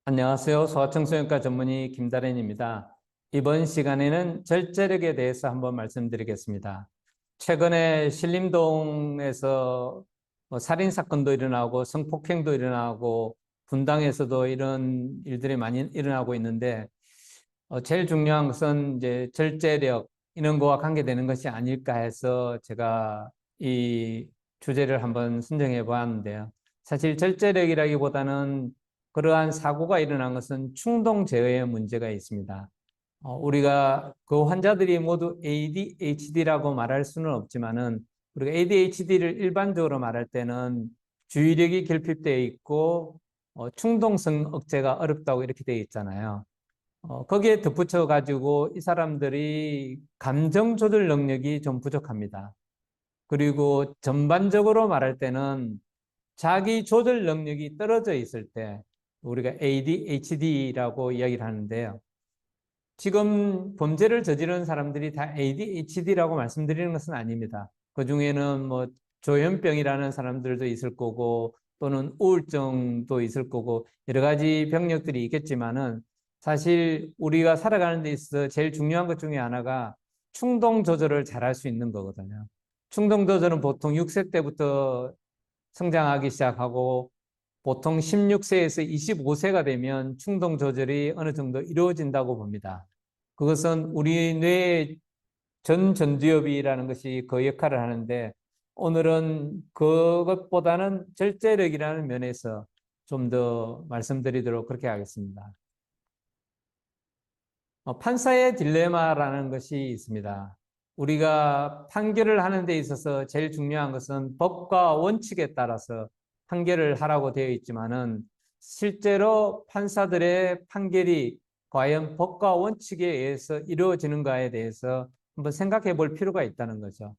안녕하세요. 소아청소년과 전문의 김다련입니다. 이번 시간에는 절제력에 대해서 한번 말씀드리겠습니다. 최근에 신림동에서 살인사건도 일어나고 성폭행도 일어나고 분당에서도 이런 일들이 많이 일어나고 있는데 제일 중요한 것은 이제 절제력 이런 거와 관계되는 것이 아닐까 해서 제가 이 주제를 한번 선정해 보았는데요. 사실 절제력이라기보다는 그러한 사고가 일어난 것은 충동 제어에 문제가 있습니다. 우리가 그 환자들이 모두 ADHD라고 말할 수는 없지만은 우리가 ADHD를 일반적으로 말할 때는 주의력이 결핍되어 있고 충동성 억제가 어렵다고 이렇게 되어 있잖아요. 거기에 덧붙여 가지고 이 사람들이 감정 조절 능력이 좀 부족합니다. 그리고 전반적으로 말할 때는 자기 조절 능력이 떨어져 있을 때 우리가 ADHD라고 이야기를 하는데요. 지금 범죄를 저지르는 사람들이 다 ADHD라고 말씀드리는 것은 아닙니다. 그 중에는 뭐 조현병이라는 사람들도 있을 거고 또는 우울증도 있을 거고 여러 가지 병력들이 있겠지만은 사실 우리가 살아가는 데 있어서 제일 중요한 것 중에 하나가 충동 조절을 잘할 수 있는 거거든요. 충동 조절은 보통 6세 때부터 성장하기 시작하고 보통 16세에서 25세가 되면 충동 조절이 어느 정도 이루어진다고 봅니다. 그것은 우리 뇌의 전두엽이라는 것이 그 역할을 하는데 오늘은 그것보다는 절제력이라는 면에서 좀 더 말씀드리도록 그렇게 하겠습니다. 판사의 딜레마라는 것이 있습니다. 우리가 판결을 하는 데 있어서 제일 중요한 것은 법과 원칙에 따라서 판결을 하라고 되어 있지만은 실제로 판사들의 판결이 과연 법과 원칙에 의해서 이루어지는가에 대해서 한번 생각해 볼 필요가 있다는 거죠.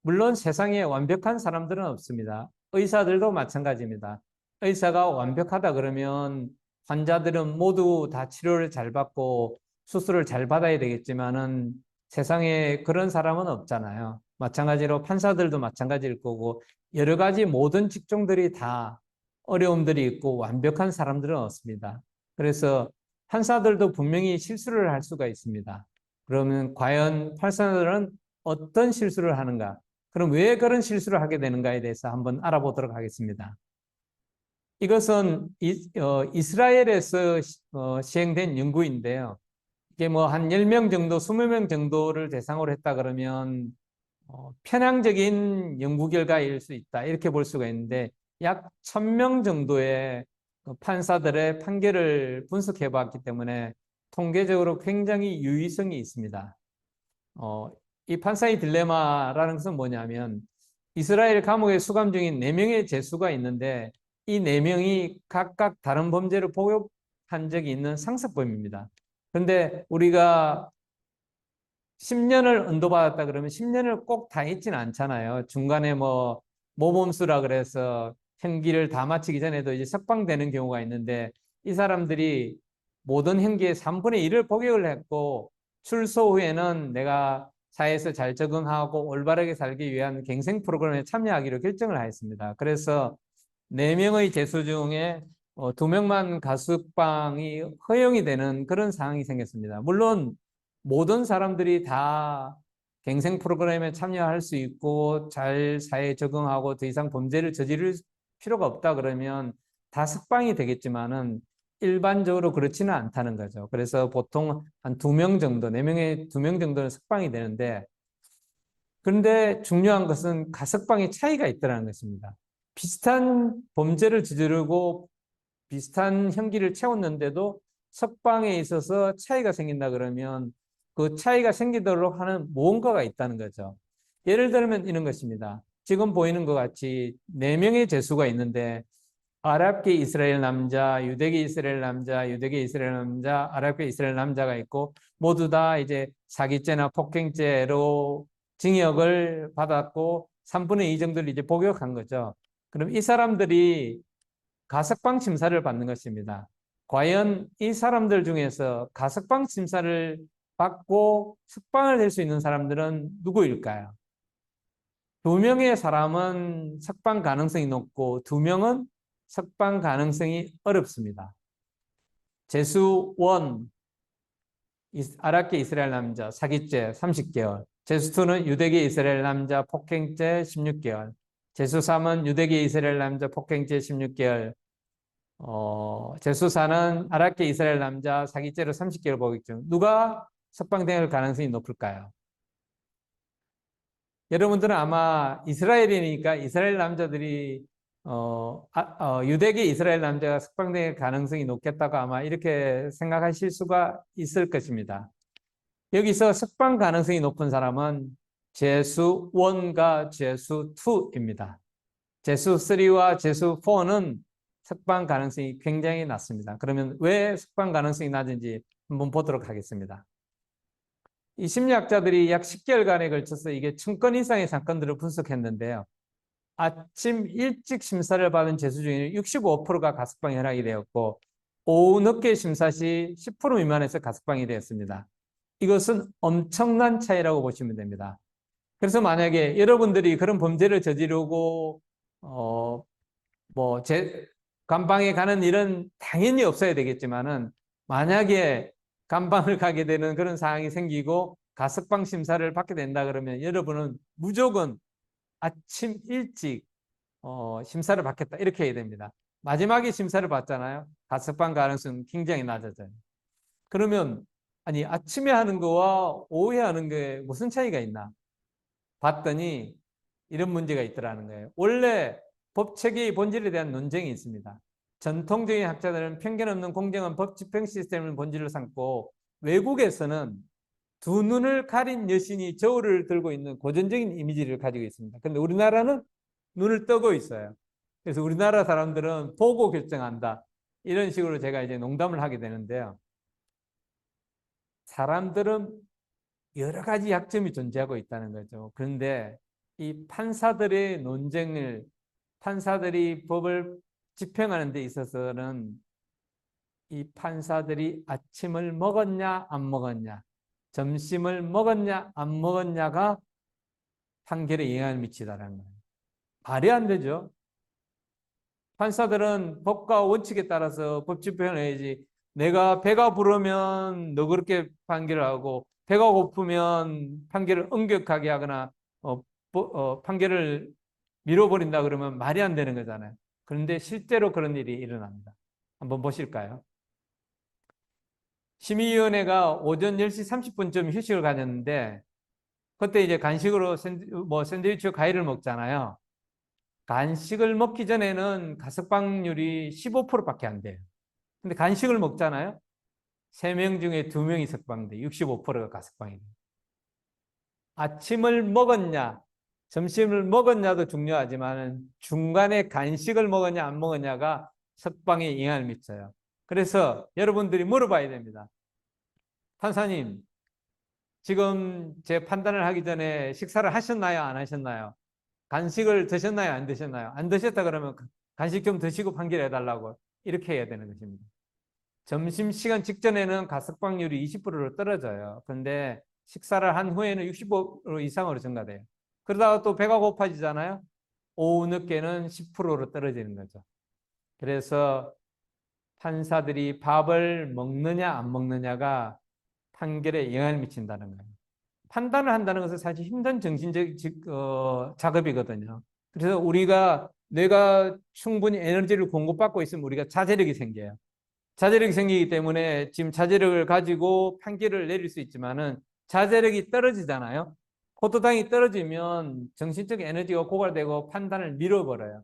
물론 세상에 완벽한 사람들은 없습니다. 의사들도 마찬가지입니다. 의사가 완벽하다 그러면 환자들은 모두 다 치료를 잘 받고 수술을 잘 받아야 되겠지만은 세상에 그런 사람은 없잖아요. 마찬가지로 판사들도 마찬가지일 거고 여러 가지 모든 직종들이 다 어려움들이 있고 완벽한 사람들은 없습니다. 그래서 판사들도 분명히 실수를 할 수가 있습니다. 그러면 과연 판사들은 어떤 실수를 하는가? 그럼 왜 그런 실수를 하게 되는가에 대해서 한번 알아보도록 하겠습니다. 이것은 이스라엘에서 시행된 연구인데요. 이게 뭐 한 10명 정도, 20명 정도를 대상으로 했다 그러면 편향적인 연구 결과일 수 있다. 이렇게 볼 수가 있는데 약 1000명 정도의 그 판사들의 판결을 분석해 봤기 때문에 통계적으로 굉장히 유의성이 있습니다. 어, 이 판사의 딜레마라는 것은 뭐냐면 이스라엘 감옥에 수감 중인 4명의 죄수가 있는데 이 4명이 각각 다른 범죄를 복역한 적이 있는 상습범입니다. 그런데 우리가 10년을 언도받았다 그러면 10년을 꼭 다 있지는 않잖아요. 중간에 뭐 모범수라 그래서 형기를 다 마치기 전에도 이제 석방되는 경우가 있는데 이 사람들이 모든 형기의 3분의 1을 복역을 했고 출소 후에는 내가 사회에서 잘 적응하고 올바르게 살기 위한 갱생 프로그램에 참여하기로 결정을 하였습니다. 그래서 4명의 재수 중에 2명만 가석방이 허용이 되는 그런 상황이 생겼습니다. 물론 모든 사람들이 다 갱생 프로그램에 참여할 수 있고 잘 사회에 적응하고 더 이상 범죄를 저지를 필요가 없다 그러면 다 석방이 되겠지만은 일반적으로 그렇지는 않다는 거죠. 그래서 보통 한 2명 정도, 4명에 2명 정도는 석방이 되는데 그런데 중요한 것은 가석방의 차이가 있다는 것입니다. 비슷한 범죄를 저지르고 비슷한 형기를 채웠는데도 석방에 있어서 차이가 생긴다 그러면 그 차이가 생기도록 하는 무언가가 있다는 거죠. 예를 들면 이런 것입니다. 지금 보이는 것 같이 4명의 죄수가 있는데 아랍계 이스라엘 남자, 유대계 이스라엘 남자, 유대계 이스라엘 남자, 아랍계 이스라엘 남자가 있고 모두 다 이제 사기죄나 폭행죄로 징역을 받았고 3분의 2 정도를 이제 복역한 거죠. 그럼 이 사람들이 가석방 심사를 받는 것입니다. 과연 이 사람들 중에서 가석방 심사를 받고 석방을 낼 수 있는 사람들은 누구일까요? 2명의 사람은 석방 가능성이 높고 2명은 석방 가능성이 어렵습니다. 제수1 아랍계 이스라엘 남자 사기죄 30개월, 제수2는 유대계 이스라엘 남자 폭행죄 16개월, 제수3은 유대계 이스라엘 남자 폭행죄 16개월, 제수4는 아랍계 이스라엘 남자 사기죄로 30개월 복역 중. 누가 석방될 가능성이 높을까요? 여러분들은 아마 이스라엘이니까 이스라엘 남자들이 유대계 이스라엘 남자가 석방될 가능성이 높겠다고 아마 이렇게 생각하실 수가 있을 것입니다. 여기서 석방 가능성이 높은 사람은 제수1과 제수2입니다. 제수3와 제수4는 석방 가능성이 굉장히 낮습니다. 그러면 왜 석방 가능성이 낮은지 한번 보도록 하겠습니다. 이 심리학자들이 약 10개월간에 걸쳐서 이게 1000건 이상의 사건들을 분석했는데요. 아침 일찍 심사를 받은 재수 중에는 65%가 가석방이 허락이 되었고, 오후 늦게 심사 시 10% 미만에서 가석방이 되었습니다. 이것은 엄청난 차이라고 보시면 됩니다. 그래서 만약에 여러분들이 그런 범죄를 저지르고 감방에 가는 일은 당연히 없어야 되겠지만은, 만약에 감방을 가게 되는 그런 상황이 생기고 가석방 심사를 받게 된다 그러면 여러분은 무조건 아침 일찍 심사를 받겠다 이렇게 해야 됩니다. 마지막에 심사를 받잖아요. 가석방 가능성은 굉장히 낮아져요. 그러면 아니 아침에 하는 거와 오후에 하는 게 무슨 차이가 있나 봤더니 이런 문제가 있더라는 거예요. 원래 법체계의 본질에 대한 논쟁이 있습니다. 전통적인 학자들은 편견 없는 공정한 법 집행 시스템을 본질로 삼고, 외국에서는 두 눈을 가린 여신이 저울을 들고 있는 고전적인 이미지를 가지고 있습니다. 근데 우리나라는 눈을 뜨고 있어요. 그래서 우리나라 사람들은 보고 결정한다. 이런 식으로 제가 이제 농담을 하게 되는데요. 사람들은 여러 가지 약점이 존재하고 있다는 거죠. 그런데 이 판사들의 논쟁을, 판사들이 법을 집행하는 데 있어서는 이 판사들이 아침을 먹었냐 안 먹었냐, 점심을 먹었냐 안 먹었냐가 판결에 영향을 미치다라는 거예요. 말이 안 되죠. 판사들은 법과 원칙에 따라서 법 집행을 해야지, 내가 배가 부르면 너 그렇게 판결을 하고 배가 고프면 판결을 엄격하게 하거나 판결을 밀어버린다 그러면 말이 안 되는 거잖아요. 그런데 실제로 그런 일이 일어납니다. 한번 보실까요? 심의위원회가 오전 10시 30분쯤 휴식을 가졌는데, 그때 이제 간식으로 샌드위치와 과일을 먹잖아요. 간식을 먹기 전에는 가석방률이 15%밖에 안 돼요. 근데 간식을 먹잖아요. 3명 중에 2명이 석방돼. 65%가 가석방이 돼요. 아침을 먹었냐, 점심을 먹었냐도 중요하지만 중간에 간식을 먹었냐 안 먹었냐가 석방에 영향을 미쳐요. 그래서 여러분들이 물어봐야 됩니다. 판사님, 지금 제 판단을 하기 전에 식사를 하셨나요? 안 하셨나요? 간식을 드셨나요? 안 드셨나요? 안 드셨다 그러면 간식 좀 드시고 판결해달라고 이렇게 해야 되는 것입니다. 점심시간 직전에는 가석방률이 20%로 떨어져요. 그런데 식사를 한 후에는 65% 이상으로 증가돼요. 그러다가 또 배가 고파지잖아요. 오후 늦게는 10%로 떨어지는 거죠. 그래서 판사들이 밥을 먹느냐 안 먹느냐가 판결에 영향을 미친다는 거예요. 판단을 한다는 것은 사실 힘든 정신적 작업이거든요. 그래서 우리가 뇌가 충분히 에너지를 공급받고 있으면 우리가 자제력이 생겨요. 자제력이 생기기 때문에 지금 자제력을 가지고 판결을 내릴 수 있지만은 자제력이 떨어지잖아요. 포도당이 떨어지면 정신적 에너지가 고갈되고 판단을 미뤄버려요.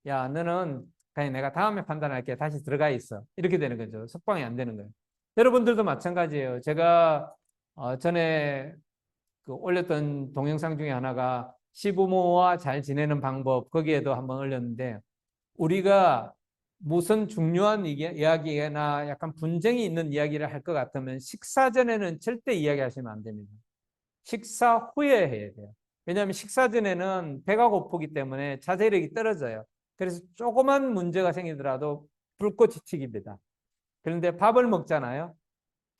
야, 너는 그냥 내가 다음에 판단할게. 다시 들어가 있어. 이렇게 되는 거죠. 석방이 안 되는 거예요. 여러분들도 마찬가지예요. 제가 전에 올렸던 동영상 중에 하나가 시부모와 잘 지내는 방법, 거기에도 한번 올렸는데, 우리가 무슨 중요한 이야기나 약간 분쟁이 있는 이야기를 할 것 같으면 식사 전에는 절대 이야기하시면 안 됩니다. 식사 후에 해야 돼요. 왜냐하면 식사 전에는 배가 고프기 때문에 자제력이 떨어져요. 그래서 조그만 문제가 생기더라도 불꽃이 튀깁니다. 그런데 밥을 먹잖아요.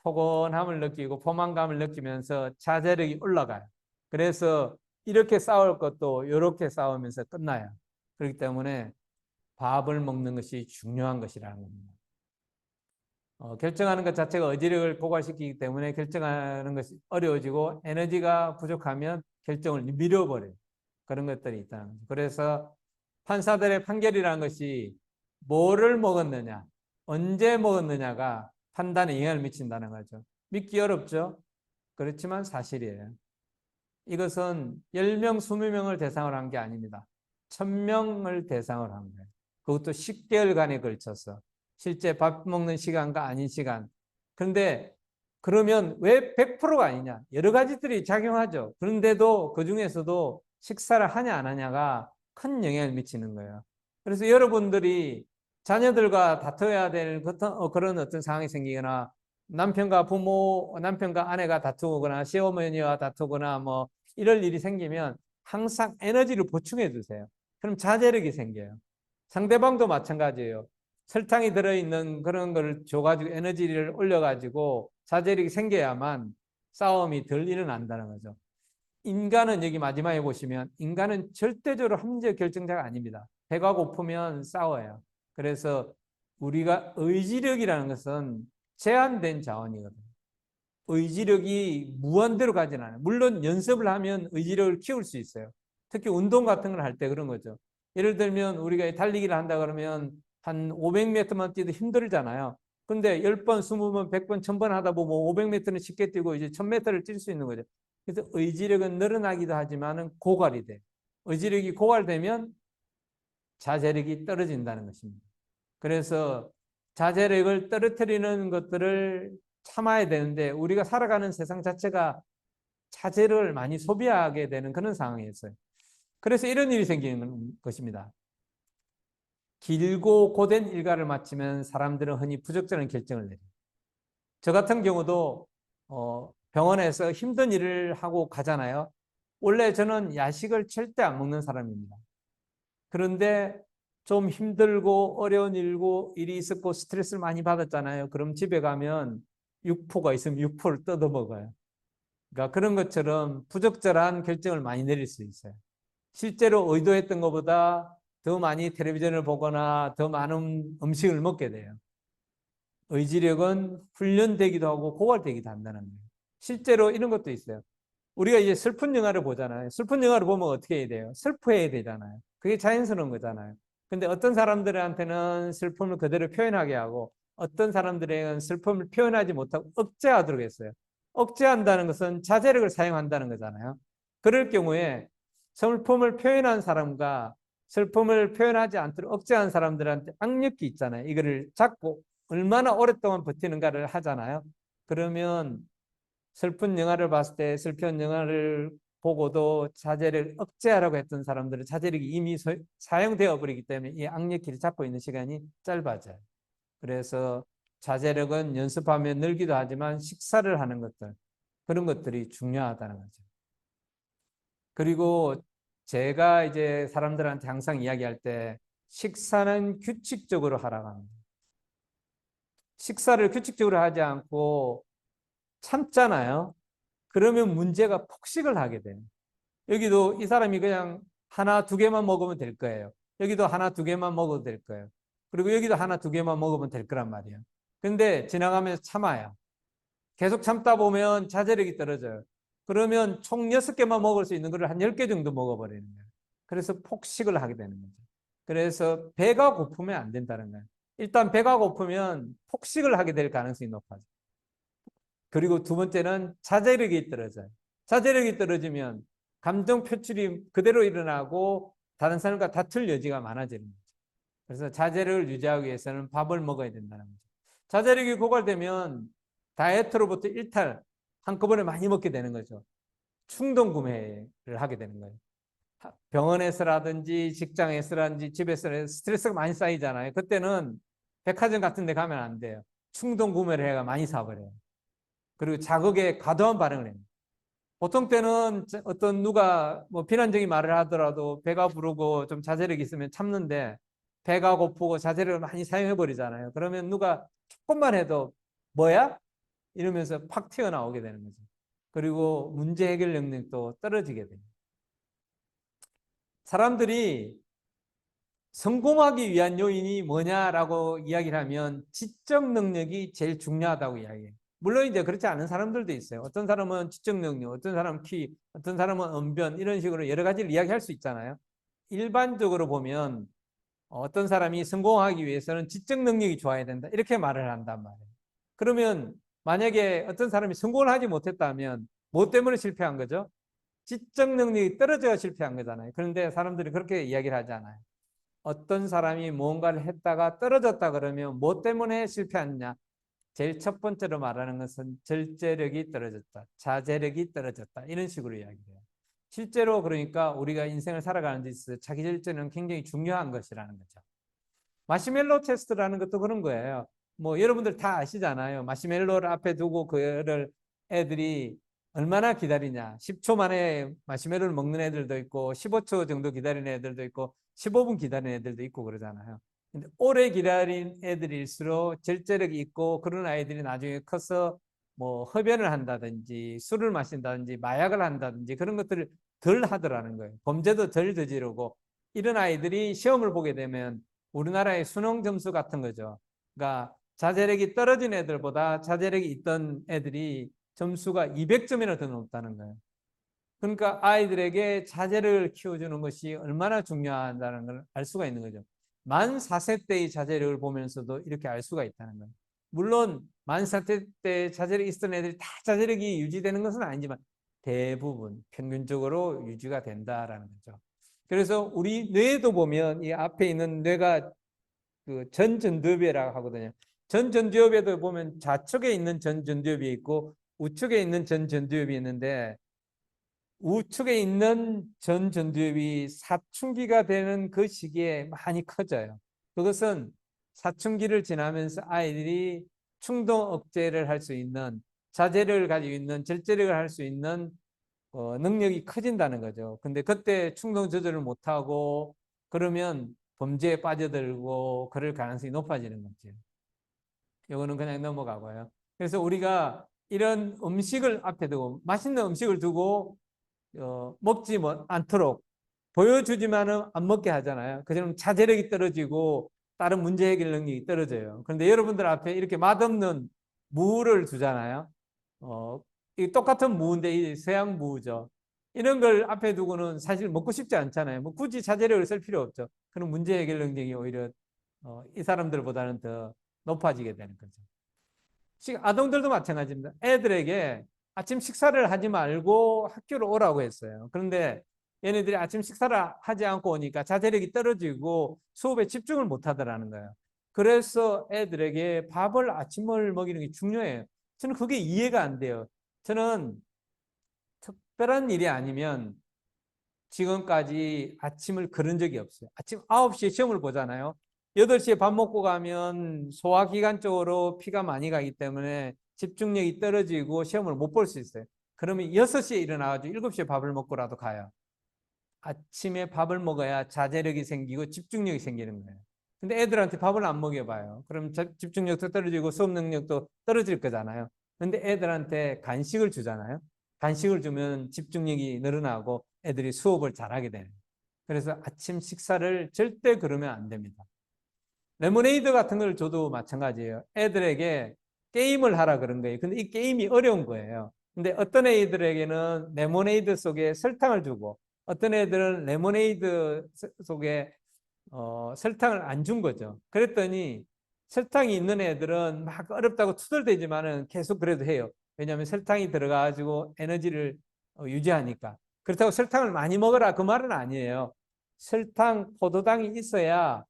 포근함을 느끼고 포만감을 느끼면서 자제력이 올라가요. 그래서 이렇게 싸울 것도 이렇게 싸우면서 끝나요. 그렇기 때문에 밥을 먹는 것이 중요한 것이라는 겁니다. 결정하는 것 자체가 의지력을 고갈시키기 때문에 결정하는 것이 어려워지고 에너지가 부족하면 결정을 미뤄버려요. 그런 것들이 있다는 거죠. 그래서 판사들의 판결이라는 것이 뭐를 먹었느냐, 언제 먹었느냐가 판단에 영향을 미친다는 거죠. 믿기 어렵죠? 그렇지만 사실이에요. 이것은 10명, 20명을 대상으로 한 게 아닙니다. 1000명을 대상으로 한 거예요. 그것도 10개월간에 걸쳐서. 실제 밥 먹는 시간과 아닌 시간. 그런데 그러면 왜 100%가 아니냐? 여러 가지들이 작용하죠. 그런데도 그 중에서도 식사를 하냐 안 하냐가 큰 영향을 미치는 거예요. 그래서 여러분들이 자녀들과 다퉈야 될 그런 어떤 상황이 생기거나 남편과 부모, 남편과 아내가 다투거나 시어머니와 다투거나 뭐 이럴 일이 생기면 항상 에너지를 보충해 두세요. 그럼 자제력이 생겨요. 상대방도 마찬가지예요. 설탕이 들어있는 그런 걸 줘가지고 에너지를 올려가지고 자제력이 생겨야만 싸움이 덜 일어난다는 거죠. 인간은 여기 마지막에 보시면 인간은 절대적으로 합리적 결정자가 아닙니다. 배가 고프면 싸워요. 그래서 우리가 의지력이라는 것은 제한된 자원이거든요. 의지력이 무한대로 가지는 않아요. 물론 연습을 하면 의지력을 키울 수 있어요. 특히 운동 같은 걸 할 때 그런 거죠. 예를 들면 우리가 달리기를 한다 그러면 한 500m만 뛰도 힘들잖아요. 근데 10번, 20번, 100번, 1000번 하다 보면 500m는 쉽게 뛰고 이제 1000m를 뛸 수 있는 거죠. 그래서 의지력은 늘어나기도 하지만 고갈이 돼. 의지력이 고갈되면 자제력이 떨어진다는 것입니다. 그래서 자제력을 떨어뜨리는 것들을 참아야 되는데 우리가 살아가는 세상 자체가 자제를 많이 소비하게 되는 그런 상황이었어요. 그래서 이런 일이 생기는 것입니다. 길고 고된 일과를 마치면 사람들은 흔히 부적절한 결정을 내려요. 저 같은 경우도 병원에서 힘든 일을 하고 가잖아요. 원래 저는 야식을 절대 안 먹는 사람입니다. 그런데 좀 힘들고 어려운 일이 있었고 스트레스를 많이 받았잖아요. 그럼 집에 가면 육포가 있으면 육포를 뜯어 먹어요. 그러니까 그런 것처럼 부적절한 결정을 많이 내릴 수 있어요. 실제로 의도했던 것보다 더 많이 텔레비전을 보거나 더 많은 음식을 먹게 돼요. 의지력은 훈련되기도 하고 고갈되기도 한다는 거예요. 실제로 이런 것도 있어요. 우리가 이제 슬픈 영화를 보잖아요. 슬픈 영화를 보면 어떻게 해야 돼요? 슬퍼해야 되잖아요. 그게 자연스러운 거잖아요. 근데 어떤 사람들한테는 슬픔을 그대로 표현하게 하고 어떤 사람들에게는 슬픔을 표현하지 못하고 억제하도록 했어요. 억제한다는 것은 자제력을 사용한다는 거잖아요. 그럴 경우에 슬픔을 표현한 사람과 슬픔을 표현하지 않도록 억제한 사람들한테 악력이 있잖아요. 이거를 잡고 얼마나 오랫동안 버티는가를 하잖아요. 그러면 슬픈 영화를 봤을 때 슬픈 영화를 보고도 자제를 억제하라고 했던 사람들은 자제력이 이미 사용되어 버리기 때문에 이 악력기를 잡고 있는 시간이 짧아져요. 그래서 자제력은 연습하면 늘기도 하지만 식사를 하는 것들 그런 것들이 중요하다는 거죠. 그리고 제가 이제 사람들한테 항상 이야기할 때 식사는 규칙적으로 하라고 합니다. 식사를 규칙적으로 하지 않고 참잖아요. 그러면 문제가 폭식을 하게 돼요. 여기도 이 사람이 그냥 하나, 두 개만 먹으면 될 거예요. 여기도 하나, 두 개만 먹어도 될 거예요. 그리고 여기도 하나, 두 개만 먹으면 될 거란 말이에요. 근데 지나가면서 참아요. 계속 참다 보면 자제력이 떨어져요. 그러면 총 6개만 먹을 수 있는 거를 한 10개 정도 먹어버리는 거예요. 그래서 폭식을 하게 되는 거죠. 그래서 배가 고프면 안 된다는 거예요. 일단 배가 고프면 폭식을 하게 될 가능성이 높아져요. 그리고 두 번째는 자제력이 떨어져요. 자제력이 떨어지면 감정 표출이 그대로 일어나고 다른 사람과 다툴 여지가 많아지는 거죠. 그래서 자제력을 유지하기 위해서는 밥을 먹어야 된다는 거죠. 자제력이 고갈되면 다이어트로부터 일탈, 한꺼번에 많이 먹게 되는 거죠. 충동 구매를 하게 되는 거예요. 병원에서라든지 직장에서라든지 집에서 스트레스가 많이 쌓이잖아요. 그때는 백화점 같은 데 가면 안 돼요. 충동 구매를 해가 많이 사버려요. 그리고 자극에 과도한 반응을 해요. 보통 때는 어떤 누가 뭐 비난적인 말을 하더라도 배가 부르고 좀 자제력이 있으면 참는데 배가 고프고 자제력을 많이 사용해 버리잖아요. 그러면 누가 조금만 해도 뭐야? 이러면서 팍 튀어나오게 되는 거죠. 그리고 문제 해결 능력도 떨어지게 돼요. 사람들이 성공하기 위한 요인이 뭐냐라고 이야기를 하면 지적 능력이 제일 중요하다고 이야기해요. 물론 이제 그렇지 않은 사람들도 있어요. 어떤 사람은 지적 능력, 어떤 사람은 키, 어떤 사람은 언변 이런 식으로 여러 가지를 이야기할 수 있잖아요. 일반적으로 보면 어떤 사람이 성공하기 위해서는 지적 능력이 좋아야 된다. 이렇게 말을 한단 말이에요. 그러면 만약에 어떤 사람이 성공을 하지 못했다면 뭐 때문에 실패한 거죠? 지적 능력이 떨어져야 실패한 거잖아요. 그런데 사람들이 그렇게 이야기를 하지 않아요. 어떤 사람이 무언가를 했다가 떨어졌다 그러면 뭐 때문에 실패했냐? 제일 첫 번째로 말하는 것은 절제력이 떨어졌다. 자제력이 떨어졌다. 이런 식으로 이야기해요. 실제로 그러니까 우리가 인생을 살아가는 데 있어서 자기 절제는 굉장히 중요한 것이라는 거죠. 마시멜로 테스트라는 것도 그런 거예요. 뭐 여러분들 다 아시잖아요. 마시멜로를 앞에 두고 그를 애들이 얼마나 기다리냐. 10초 만에 마시멜로를 먹는 애들도 있고 15초 정도 기다리는 애들도 있고 15분 기다리는 애들도 있고 그러잖아요. 근데 오래 기다린 애들일수록 절제력이 있고 그런 아이들이 나중에 커서 뭐 흡연을 한다든지 술을 마신다든지 마약을 한다든지 그런 것들을 덜 하더라는 거예요. 범죄도 덜 저지르고 이런 아이들이 시험을 보게 되면 우리나라의 수능 점수 같은 거죠. 그러니까 자제력이 떨어진 애들보다 자제력이 있던 애들이 점수가 200점이나 더 높다는 거예요. 그러니까 아이들에게 자제력을 키워주는 것이 얼마나 중요하다는 걸 알 수가 있는 거죠. 만 4세 때의 자제력을 보면서도 이렇게 알 수가 있다는 거예요. 물론 만 4세 때 자제력이 있던 애들이 다 자제력이 유지되는 것은 아니지만 대부분 평균적으로 유지가 된다라는 거죠. 그래서 우리 뇌에도 보면 이 앞에 있는 뇌가 그 전전두엽이라고 하거든요. 전전두엽에도 보면 좌측에 있는 전전두엽이 있고 우측에 있는 전전두엽이 있는데 우측에 있는 전전두엽이 사춘기가 되는 그 시기에 많이 커져요. 그것은 사춘기를 지나면서 아이들이 충동 억제를 할 수 있는 자제력을 가지고 있는 절제력을 할 수 있는 능력이 커진다는 거죠. 근데 그때 충동 조절을 못하고 그러면 범죄에 빠져들고 그럴 가능성이 높아지는 거죠. 이거는 그냥 넘어가고요. 그래서 우리가 이런 음식을 앞에 두고 맛있는 음식을 두고 먹지 않도록 보여주지만은 안 먹게 하잖아요. 그처럼 자제력이 떨어지고 다른 문제 해결 능력이 떨어져요. 그런데 여러분들 앞에 이렇게 맛없는 무를 두잖아요. 이 똑같은 무인데 이 서양 무죠. 이런 걸 앞에 두고는 사실 먹고 싶지 않잖아요. 뭐 굳이 자제력을 쓸 필요 없죠. 그럼 문제 해결 능력이 오히려 이 사람들보다는 더 높아지게 되는 거죠. 지금 아동들도 마찬가지입니다. 애들에게 아침 식사를 하지 말고 학교로 오라고 했어요. 그런데 얘네들이 아침 식사를 하지 않고 오니까 자제력이 떨어지고 수업에 집중을 못 하더라는 거예요. 그래서 애들에게 밥을 아침을 먹이는 게 중요해요. 저는 그게 이해가 안 돼요. 저는 특별한 일이 아니면 지금까지 아침을 그런 적이 없어요. 아침 9시에 시험을 보잖아요. 8시에 밥 먹고 가면 소화기관 쪽으로 피가 많이 가기 때문에 집중력이 떨어지고 시험을 못 볼 수 있어요. 그러면 6시에 일어나가지고 7시에 밥을 먹고라도 가요. 아침에 밥을 먹어야 자제력이 생기고 집중력이 생기는 거예요. 근데 애들한테 밥을 안 먹여봐요. 그럼 집중력도 떨어지고 수업 능력도 떨어질 거잖아요. 근데 애들한테 간식을 주잖아요. 간식을 주면 집중력이 늘어나고 애들이 수업을 잘하게 되는. 그래서 아침 식사를 절대 그러면 안 됩니다. 레모네이드 같은 걸 줘도 마찬가지예요. 애들에게 게임을 하라 그런 거예요. 근데 이 게임이 어려운 거예요. 근데 어떤 애들에게는 레모네이드 속에 설탕을 주고 어떤 애들은 레모네이드 속에 설탕을 안 준 거죠. 그랬더니 설탕이 있는 애들은 막 어렵다고 투덜대지만은 계속 그래도 해요. 왜냐하면 설탕이 들어가가지고 에너지를 유지하니까. 그렇다고 설탕을 많이 먹어라 그 말은 아니에요. 설탕, 포도당이 있어야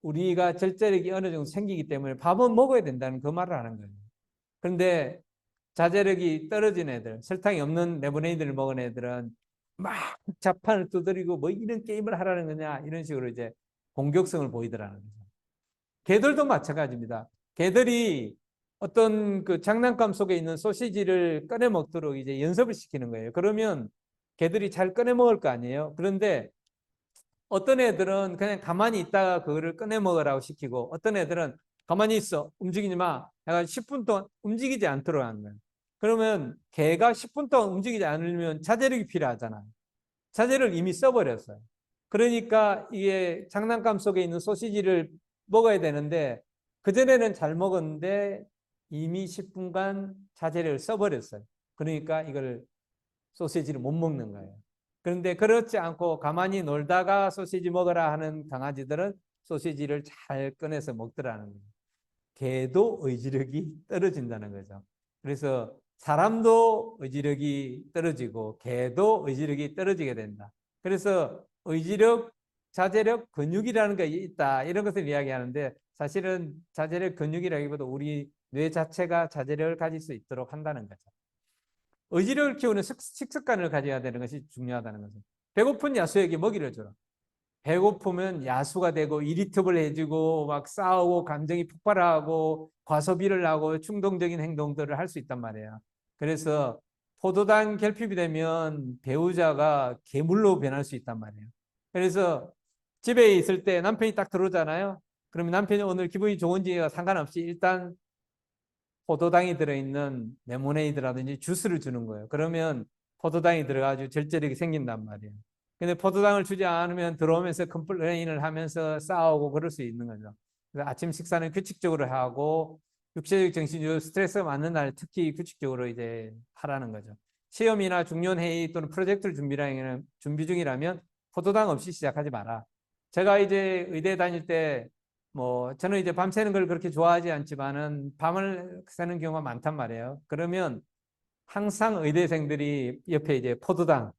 우리가 절제력이 어느 정도 생기기 때문에 밥은 먹어야 된다는 그 말을 하는 거예요. 그런데 자제력이 떨어진 애들, 설탕이 없는 레모네이드를 먹은 애들은 막 자판을 두드리고 뭐 이런 게임을 하라는 거냐 이런 식으로 이제 공격성을 보이더라는 거죠. 개들도 마찬가지입니다. 개들이 어떤 그 장난감 속에 있는 소시지를 꺼내 먹도록 이제 연습을 시키는 거예요. 그러면 개들이 잘 꺼내 먹을 거 아니에요. 그런데 어떤 애들은 그냥 가만히 있다가 그거를 꺼내 먹으라고 시키고 어떤 애들은 가만히 있어 움직이지 마. 내가 10분 동안 움직이지 않도록 하는 거예요. 그러면 개가 10분 동안 움직이지 않으면 자제력이 필요하잖아요. 자제를 이미 써버렸어요. 그러니까 이게 장난감 속에 있는 소시지를 먹어야 되는데 그전에는 잘 먹었는데 이미 10분간 자제력을 써버렸어요. 그러니까 이걸 소시지를 못 먹는 거예요. 그런데 그렇지 않고 가만히 놀다가 소시지 먹으라 하는 강아지들은 소시지를 잘 꺼내서 먹더라는 거예요. 개도 의지력이 떨어진다는 거죠. 그래서 사람도 의지력이 떨어지고 개도 의지력이 떨어지게 된다. 그래서 의지력, 자제력, 근육이라는 게 있다. 이런 것을 이야기하는데 사실은 자제력, 근육이라기보다 우리 뇌 자체가 자제력을 가질 수 있도록 한다는 거죠. 의지력을 키우는 식습관을 가져야 되는 것이 중요하다는 거죠. 배고픈 야수에게 먹이를 줘라. 배고프면 야수가 되고 이리터블해지고 막 싸우고 감정이 폭발하고 과소비를 하고 충동적인 행동들을 할 수 있단 말이에요. 그래서 포도당 결핍이 되면 배우자가 괴물로 변할 수 있단 말이에요. 그래서 집에 있을 때 남편이 딱 들어오잖아요. 그러면 남편이 오늘 기분이 좋은지와 상관없이 일단 포도당이 들어있는 레모네이드라든지 주스를 주는 거예요. 그러면 포도당이 들어가지고 절제력이 생긴단 말이에요. 근데 포도당을 주지 않으면 들어오면서 컴플레인을 하면서 싸우고 그럴 수 있는 거죠. 그래서 아침 식사는 규칙적으로 하고 육체적, 정신적 스트레스가 많은 날 특히 규칙적으로 이제 하라는 거죠. 시험이나 중요한 회의 또는 프로젝트를 준비 중이라면 포도당 없이 시작하지 마라. 제가 이제 의대 다닐 때 뭐 저는 이제 밤새는 걸 그렇게 좋아하지 않지만은 밤을 새는 경우가 많단 말이에요. 그러면 항상 의대생들이 옆에 이제 포도당,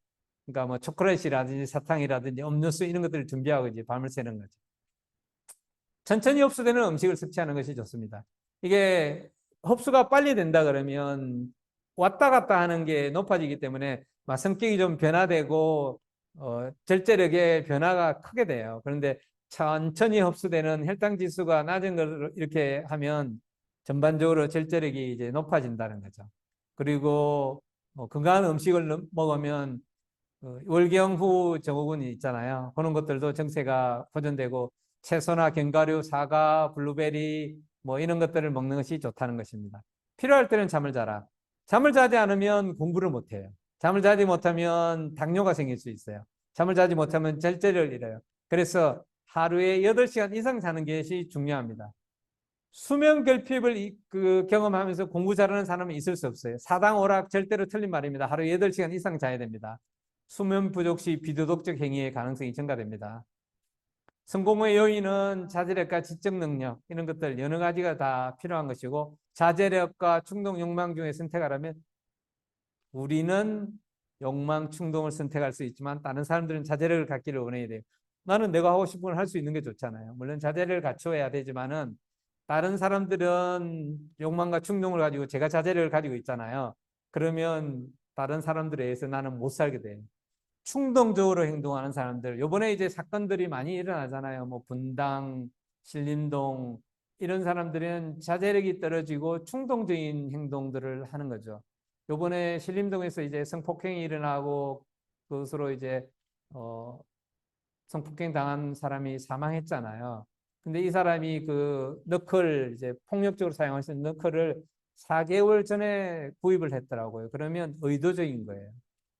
그러니까 뭐 초콜릿이라든지 사탕이라든지 음료수 이런 것들을 준비하고 이제 밤을 새는 거죠. 천천히 흡수되는 음식을 섭취하는 것이 좋습니다. 이게 흡수가 빨리 된다 그러면 왔다 갔다 하는 게 높아지기 때문에 막 성격이 좀 변화되고 절제력의 변화가 크게 돼요. 그런데 천천히 흡수되는 혈당 지수가 낮은 걸 이렇게 하면 전반적으로 절제력이 이제 높아진다는 거죠. 그리고 건강한 음식을 먹으면 월경 후 증후군이 있잖아요. 그런 것들도 정체가 보존되고 채소나 견과류, 사과, 블루베리 뭐 이런 것들을 먹는 것이 좋다는 것입니다. 필요할 때는 잠을 자라. 잠을 자지 않으면 공부를 못해요. 잠을 자지 못하면 당뇨가 생길 수 있어요. 잠을 자지 못하면 절제력을 잃어요. 그래서 하루에 8시간 이상 자는 것이 중요합니다. 수면 결핍을 경험하면서 공부 잘하는 사람은 있을 수 없어요. 사당 오락 절대로 틀린 말입니다. 하루 8시간 이상 자야 됩니다. 수면 부족 시 비도덕적 행위의 가능성이 증가됩니다. 성공의 요인은 자제력과 지적 능력 이런 것들 여러 가지가 다 필요한 것이고 자제력과 충동 욕망 중에 선택하라면 우리는 욕망 충동을 선택할 수 있지만 다른 사람들은 자제력을 갖기를 원해야 돼요. 나는 내가 하고 싶은 걸 할 수 있는 게 좋잖아야 물론 자제력을 갖춰야 되지만은 다른 사람들은 욕망과 충동을 가지고 제가 자제력을 가지고 있잖아요. 그러면 다른 사람들에 의해서 나는 못 살게 돼요. 충동적으로 행동하는 사람들. 요번에 이제 사건들이 많이 일어나잖아요. 뭐 분당, 신림동 이런 사람들은 자제력이 떨어지고 충동적인 행동들을 하는 거죠. 요번에 신림동에서 이제 성폭행이 일어나고 그것으로 이제 성폭행 당한 사람이 사망했잖아요. 근데 이 사람이 그 너클 이제 폭력적으로 사용할 수 있는 너클을 4개월 전에 구입을 했더라고요. 그러면 의도적인 거예요.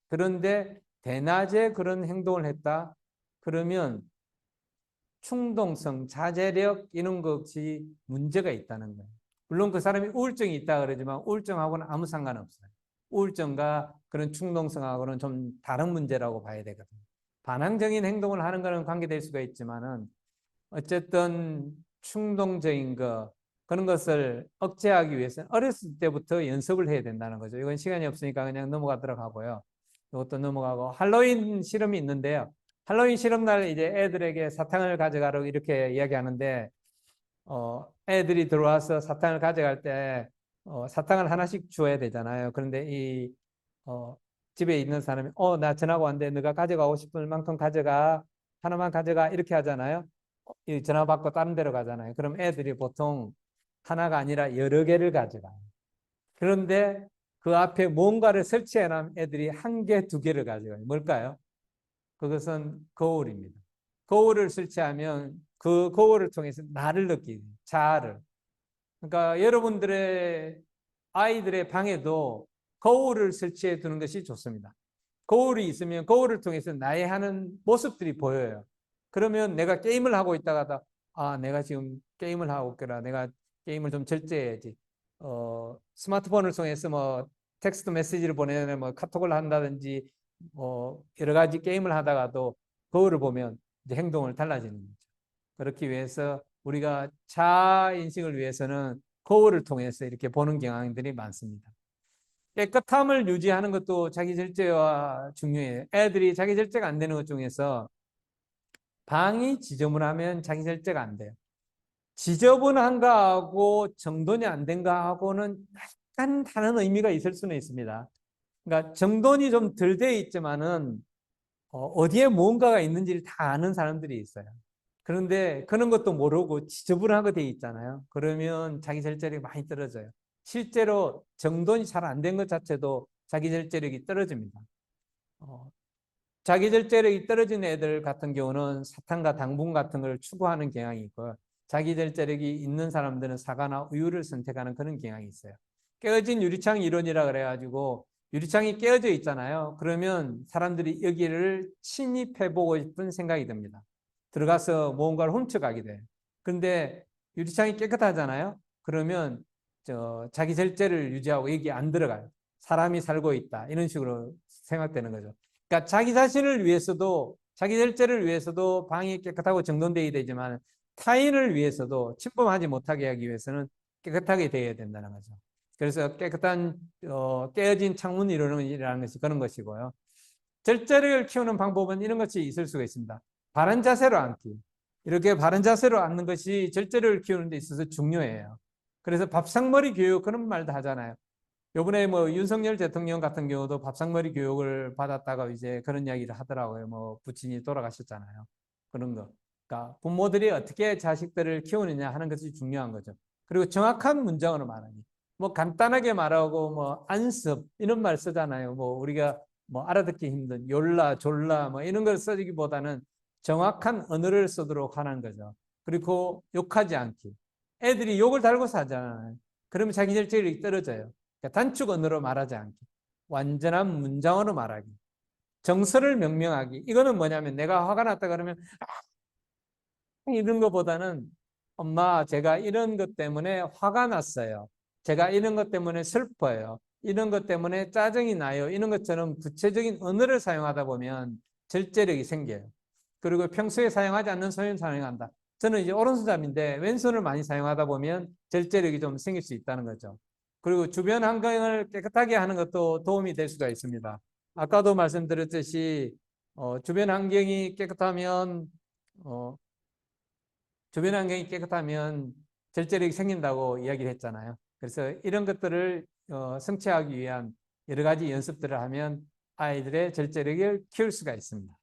그런데 대낮에 그런 행동을 했다? 그러면 충동성, 자제력 이런 것이 문제가 있다는 거예요. 물론 그 사람이 우울증이 있다 그러지만 우울증하고는 아무 상관없어요. 우울증과 그런 충동성하고는 좀 다른 문제라고 봐야 되거든요. 반항적인 행동을 하는 거는 관계될 수가 있지만은 어쨌든 충동적인 거 그런 것을 억제하기 위해서는 어렸을 때부터 연습을 해야 된다는 거죠. 이건 시간이 없으니까 그냥 넘어가도록 하고요. 이것도 넘어가고 할로윈 실험이 있는데요. 할로윈 실험 날 이제 애들에게 사탕을 가져가라고 이렇게 이야기하는데 애들이 들어와서 사탕을 가져갈 때 사탕을 하나씩 주어야 되잖아요. 그런데 이 집에 있는 사람이 나 전화가 왔는데 너가 가져가고 싶은 만큼 가져가 하나만 가져가 이렇게 하잖아요. 전화 받고 다른 데로 가잖아요. 그럼 애들이 보통 하나가 아니라 여러 개를 가져가요. 그런데 그 앞에 뭔가를 설치해 놓은 애들이 한 개, 두 개를 가져가요. 뭘까요? 그것은 거울입니다. 거울을 설치하면 그 거울을 통해서 나를 느끼고 자아를. 그러니까 여러분들의 아이들의 방에도 거울을 설치해 두는 것이 좋습니다. 거울이 있으면 거울을 통해서 나의 하는 모습들이 보여요. 그러면 내가 게임을 하고 있다가 내가 지금 게임을 하고 있구나. 내가 게임을 좀 절제해야지. 스마트폰을 통해서 뭐 텍스트 메시지를 보내는 뭐 카톡을 한다든지 여러 가지 게임을 하다가도 거울을 보면 이제 행동을 달라지는 거죠. 그렇기 위해서 우리가 자아 인식을 위해서는 거울을 통해서 이렇게 보는 경향들이 많습니다. 깨끗함을 유지하는 것도 자기 절제와 중요해요. 애들이 자기 절제가 안 되는 것 중에서 방이 지저분하면 자기 절제가 안 돼요. 지저분한가 하고 정돈이 안 된가 하고는 약간 다른 의미가 있을 수는 있습니다. 그러니까 정돈이 좀 덜 돼 있지만은 어디에 무언가가 있는지를 다 아는 사람들이 있어요. 그런데 그런 것도 모르고 지저분하게 돼 있잖아요. 그러면 자기 절제력이 많이 떨어져요. 실제로 정돈이 잘 안 된 것 자체도 자기 절제력이 떨어집니다. 자기 절제력이 떨어진 애들 같은 경우는 사탕과 당분 같은 걸 추구하는 경향이 있고, 자기 절제력이 있는 사람들은 사과나 우유를 선택하는 그런 경향이 있어요. 깨어진 유리창 이론이라 그래가지고 유리창이 깨어져 있잖아요. 그러면 사람들이 여기를 침입해보고 싶은 생각이 듭니다. 들어가서 무언가를 훔쳐가게 돼요. 그런데 유리창이 깨끗하잖아요. 그러면 자기 절제를 유지하고 여기 안 들어가요. 사람이 살고 있다. 이런 식으로 생각되는 거죠. 그러니까 자기 자신을 위해서도, 자기 절제를 위해서도 방이 깨끗하고 정돈되어야 되지만 타인을 위해서도 침범하지 못하게 하기 위해서는 깨끗하게 되어야 된다는 거죠. 그래서 깨끗한 깨어진 창문 이론이라는 것이 그런 것이고요. 절제력을 키우는 방법은 이런 것이 있을 수가 있습니다. 바른 자세로 앉기. 이렇게 바른 자세로 앉는 것이 절제력을 키우는 데 있어서 중요해요. 그래서 밥상머리 교육 그런 말도 하잖아요. 요번에 뭐 윤석열 대통령 같은 경우도 밥상머리 교육을 받았다가 이제 그런 이야기를 하더라고요. 뭐 부친이 돌아가셨잖아요. 그런 거. 그러니까 부모들이 어떻게 자식들을 키우느냐 하는 것이 중요한 거죠. 그리고 정확한 문장으로 말하기. 뭐 간단하게 말하고 뭐 안습 이런 말 쓰잖아요. 뭐 우리가 뭐 알아듣기 힘든 yor라 졸라 뭐 이런 걸 써기보다는 정확한 언어를 쓰도록 하는 거죠. 그리고 욕하지 않기. 애들이 욕을 달고서 하잖아요. 그러면 자기 절제력이 떨어져요. 단축 언어로 말하지 않기. 완전한 문장어로 말하기. 정서를 명명하기. 이거는 뭐냐면 내가 화가 났다 그러면 이런 것보다는 엄마 제가 이런 것 때문에 화가 났어요. 제가 이런 것 때문에 슬퍼요. 이런 것 때문에 짜증이 나요. 이런 것처럼 구체적인 언어를 사용하다 보면 절제력이 생겨요. 그리고 평소에 사용하지 않는 손을 사용한다. 저는 이제 오른손잡이인데 왼손을 많이 사용하다 보면 절제력이 좀 생길 수 있다는 거죠. 그리고 주변 환경을 깨끗하게 하는 것도 도움이 될 수가 있습니다. 아까도 말씀드렸듯이 주변 환경이 깨끗하면 주변 환경이 깨끗하면 절제력이 생긴다고 이야기를 했잖아요. 그래서 이런 것들을 성취하기 위한 여러 가지 연습들을 하면 아이들의 절제력을 키울 수가 있습니다.